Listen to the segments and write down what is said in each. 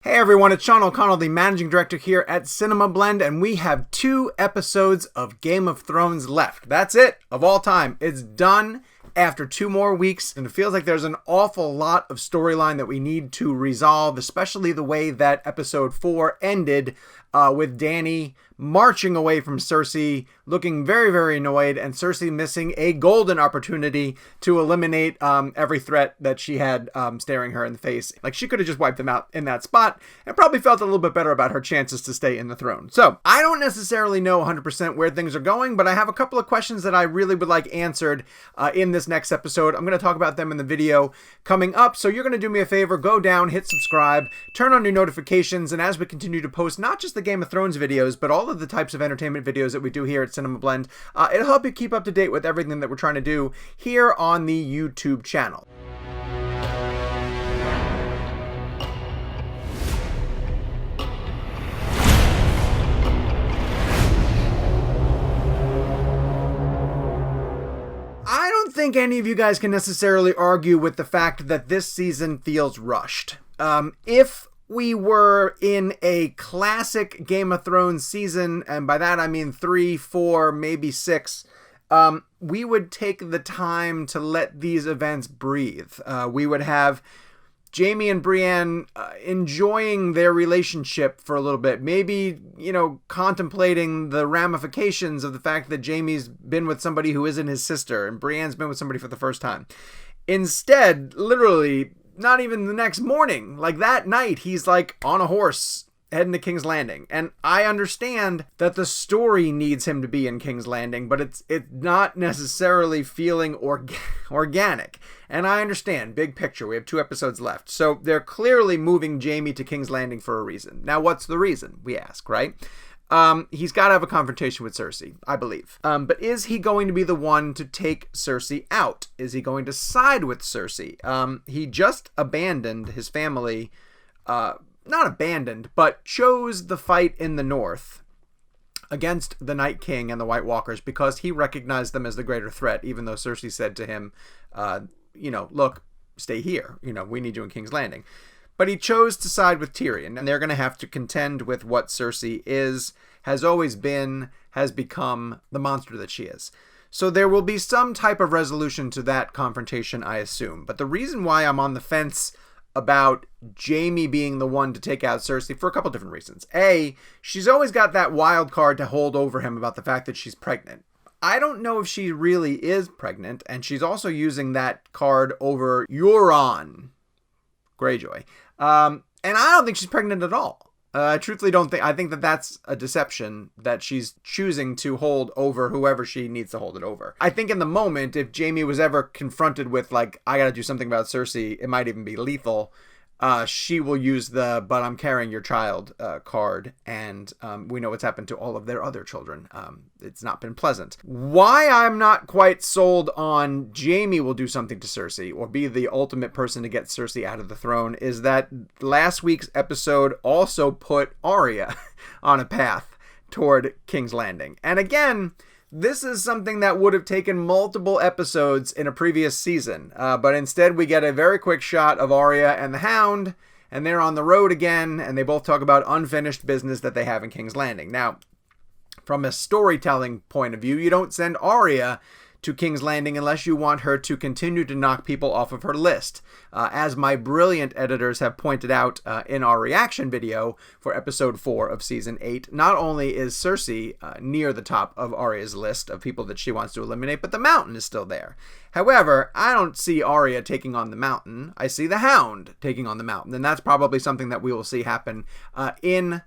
Hey everyone, it's Sean O'Connell, the managing director here at CinemaBlend, and we have 2 episodes of Game of Thrones left. That's it, of all time. It's done after 2 more weeks, and it feels like there's an awful lot of storyline that we need to resolve, especially the way that episode 4 ended with Dany marching away from Cersei, looking very, very annoyed, and Cersei missing a golden opportunity to eliminate every threat that she had staring her in the face. Like, she could have just wiped them out in that spot and probably felt a little bit better about her chances to stay in the throne. So, I don't necessarily know 100% where things are going, but I have a couple of questions that I really would like answered in this next episode. I'm going to talk about them in the video coming up, so you're going to do me a favor, go down, hit subscribe, turn on your notifications, and as we continue to post not just the Game of Thrones videos, but all of the types of entertainment videos that we do here at CinemaBlend, it'll help you keep up to date with everything that we're trying to do here on the YouTube channel. I don't think any of you guys can necessarily argue with the fact that this season feels rushed. If we were in a classic Game of Thrones season, and by that I mean 3, 4, maybe 6, we would take the time to let these events breathe. We would have Jaime and Brienne enjoying their relationship for a little bit. Maybe, contemplating the ramifications of the fact that Jaime's been with somebody who isn't his sister and Brienne's been with somebody for the first time. Instead, literally, not even the next morning, like that night, he's like on a horse heading to King's Landing. And I understand that the story needs him to be in King's Landing, but it's not necessarily feeling organic. And I understand, big picture, we have 2 episodes left. So they're clearly moving Jaime to King's Landing for a reason. Now, what's the reason, we ask, right? He's got to have a confrontation with Cersei, I believe. But is he going to be the one to take Cersei out? Is he going to side with Cersei? He just abandoned his family, not abandoned, but chose the fight in the north against the Night King and the White Walkers because he recognized them as the greater threat, even though Cersei said to him, look, stay here. We need you in King's Landing. But he chose to side with Tyrion, and they're going to have to contend with what Cersei is, has always been, has become the monster that she is. So there will be some type of resolution to that confrontation, I assume. But the reason why I'm on the fence about Jaime being the one to take out Cersei for a couple different reasons. A, she's always got that wild card to hold over him about the fact that she's pregnant. I don't know if she really is pregnant, and she's also using that card over Euron Greyjoy. And I don't think she's pregnant at all. I truthfully don't think. I think that that's a deception that she's choosing to hold over whoever she needs to hold it over. I think in the moment, if Jaime was ever confronted with, like, I gotta do something about Cersei, it might even be lethal, she will use the "but I'm carrying your child" card, and we know what's happened to all of their other children. It's not been pleasant. Why I'm not quite sold on Jaime will do something to Cersei or be the ultimate person to get Cersei out of the throne is that last week's episode also put Arya on a path toward King's Landing. And again, this is something that would have taken multiple episodes in a previous season, but instead we get a very quick shot of Arya and the Hound, and they're on the road again, and they both talk about unfinished business that they have in King's Landing. Now, from a storytelling point of view, you don't send Arya to King's Landing unless you want her to continue to knock people off of her list. As my brilliant editors have pointed out in our reaction video for episode 4 of season 8, not only is Cersei near the top of Arya's list of people that she wants to eliminate, but the Mountain is still there. However, I don't see Arya taking on the Mountain. I see the Hound taking on the Mountain, and that's probably something that we will see happen in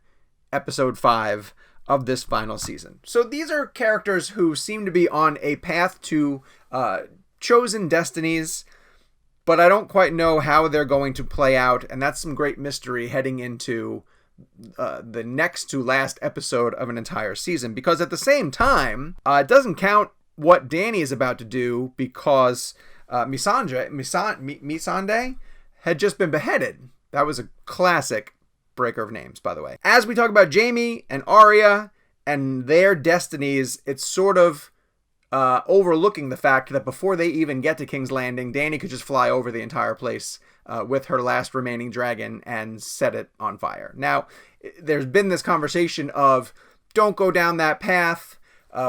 episode 5 of this final season. So these are characters who seem to be on a path to chosen destinies, but I don't quite know how they're going to play out, and that's some great mystery heading into the next to last episode of an entire season, because at the same time, it doesn't count what Dany is about to do, because Missandei had just been beheaded. That was a classic breaker of names, by the way. As we talk about Jaime and Arya and their destinies, it's sort of overlooking the fact that before they even get to King's Landing, Dany could just fly over the entire place with her last remaining dragon and set it on fire. Now, there's been this conversation of, don't go down that path.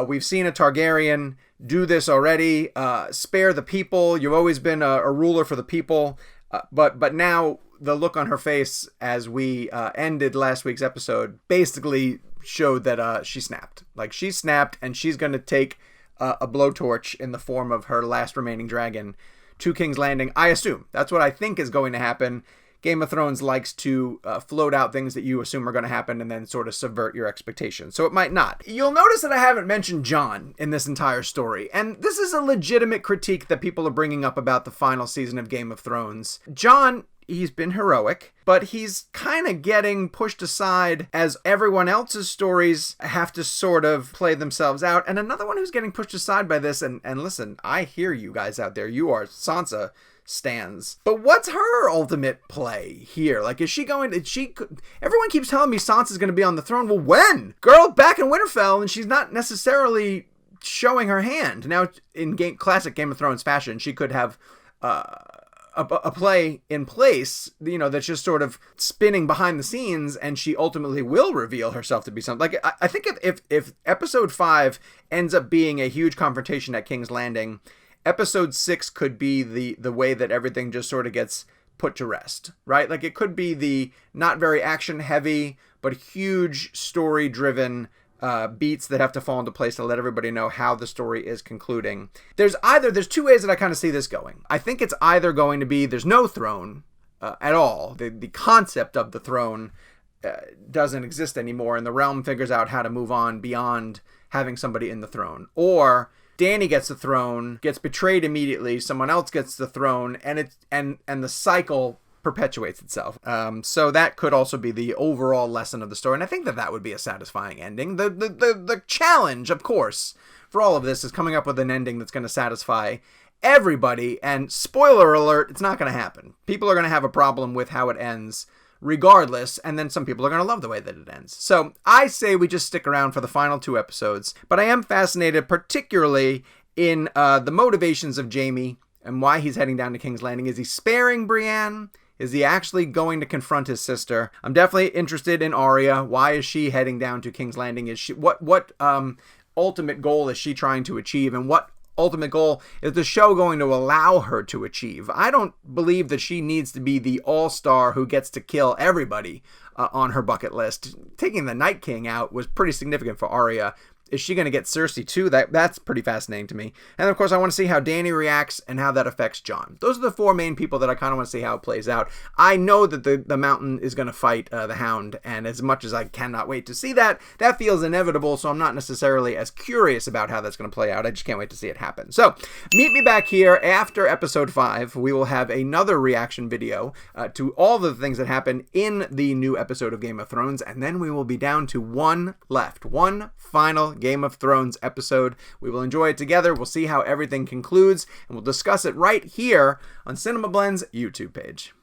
We've seen a Targaryen do this already. Spare the people. You've always been a ruler for the people. But now the look on her face as we ended last week's episode basically showed that she snapped. Like, she snapped, and she's going to take a blowtorch in the form of her last remaining dragon to King's Landing. I assume. That's what I think is going to happen. Game of Thrones likes to float out things that you assume are going to happen and then sort of subvert your expectations. So it might not. You'll notice that I haven't mentioned Jon in this entire story. And this is a legitimate critique that people are bringing up about the final season of Game of Thrones. Jon, he's been heroic, but he's kind of getting pushed aside as everyone else's stories have to sort of play themselves out. And another one who's getting pushed aside by this, and listen, I hear you guys out there. You are Sansa stands. But what's her ultimate play here? Like, is she going to, everyone keeps telling me Sansa's going to be on the throne. Well, when? Girl, back in Winterfell, and she's not necessarily showing her hand. Now, in classic Game of Thrones fashion, she could have a play in place, you know, that's just sort of spinning behind the scenes, and she ultimately will reveal herself to be something. Like, I think if episode 5 ends up being a huge confrontation at King's Landing, episode 6 could be the way that everything just sort of gets put to rest, right? Like, it could be the not very action heavy, but huge story driven beats that have to fall into place to let everybody know how the story is concluding. There's two ways that I kind of see this going. I think it's either going to be there's no throne at all. The concept of the throne doesn't exist anymore, and the realm figures out how to move on beyond having somebody in the throne. Or Dany gets the throne, gets betrayed immediately, someone else gets the throne, and the cycle perpetuates itself. So that could also be the overall lesson of the story, and I think that would be a satisfying ending. The challenge, of course, for all of this is coming up with an ending that's going to satisfy everybody, and spoiler alert, it's not going to happen. People are going to have a problem with how it ends regardless, and then some people are going to love the way that it ends. So I say we just stick around for the final 2 episodes, but I am fascinated particularly in the motivations of Jaime and why he's heading down to King's Landing. Is he sparing Brienne? Is he actually going to confront his sister? I'm definitely interested in Arya. Why is she heading down to King's Landing? Is she what ultimate goal is she trying to achieve, and what ultimate goal is the show going to allow her to achieve? I don't believe that she needs to be the all-star who gets to kill everybody on her bucket list. Taking the Night King out was pretty significant for Arya. Is she going to get Cersei too? That's pretty fascinating to me. And of course, I want to see how Dany reacts and how that affects Jon. Those are the 4 main people that I kind of want to see how it plays out. I know that the Mountain is going to fight the Hound, and as much as I cannot wait to see that feels inevitable, so I'm not necessarily as curious about how that's going to play out. I just can't wait to see it happen. So, meet me back here after episode 5. We will have another reaction video to all the things that happen in the new episode of Game of Thrones, and then we will be down to one left. One final Game of Thrones episode. We will enjoy it together. We'll see how everything concludes, and we'll discuss it right here on CinemaBlend's YouTube page.